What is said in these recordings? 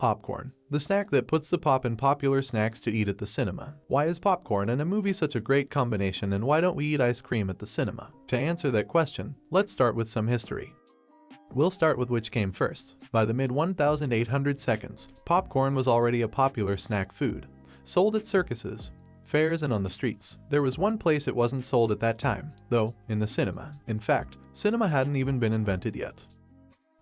Popcorn, the snack that puts the pop in popular snacks to eat at the cinema. Why is popcorn and a movie such a great combination, and why don't we eat ice cream at the cinema? To answer that question, let's start with some history. We'll start with which came first. By the mid-1800 seconds, popcorn was already a popular snack food, sold at circuses, fairs, and on the streets. There was one place it wasn't sold at that time, though, in the cinema. In fact, cinema hadn't even been invented yet.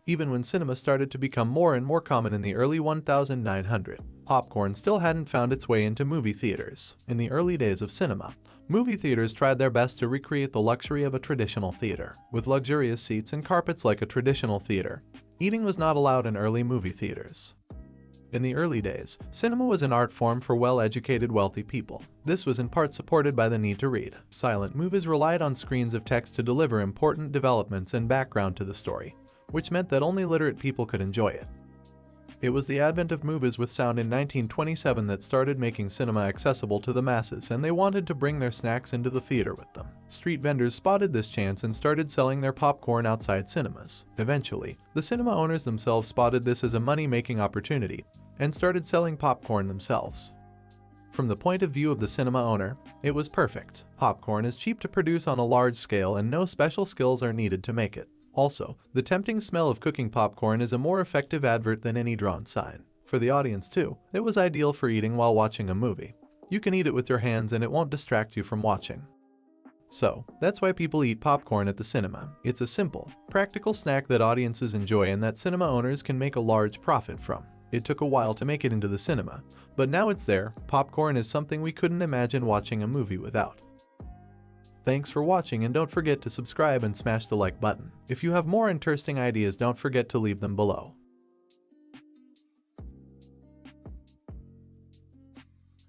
Even when cinema started to become more and more common in the early 1900s, popcorn still hadn't found its way into movie theaters. In the early days of cinema, movie theaters tried their best to recreate the luxury of a traditional theater. With luxurious seats and carpets like a traditional theater, eating was not allowed in early movie theaters. In the early days, cinema was an art form for well-educated, wealthy people. This was in part supported by the need to read. Silent movies relied on screens of text to deliver important developments and background to the story, which meant that only literate people could enjoy it. It was the advent of movies with sound in 1927 that started making cinema accessible to the masses, and they wanted to bring their snacks into the theater with them. Street vendors spotted this chance and started selling their popcorn outside cinemas. Eventually, the cinema owners themselves spotted this as a money-making opportunity and started selling popcorn themselves. From the point of view of the cinema owner, it was perfect. Popcorn is cheap to produce on a large scale, and no special skills are needed to make it. Also, the tempting smell of cooking popcorn is a more effective advert than any drawn sign. For the audience too, it was ideal for eating while watching a movie. You can eat it with your hands and it won't distract you from watching. So, that's why people eat popcorn at the cinema. It's a simple, practical snack that audiences enjoy and that cinema owners can make a large profit from. It took a while to make it into the cinema, but now it's there. Popcorn is something we couldn't imagine watching a movie without. Thanks for watching, and don't forget to subscribe and smash the like button. If you have more interesting ideas, don't forget to leave them below.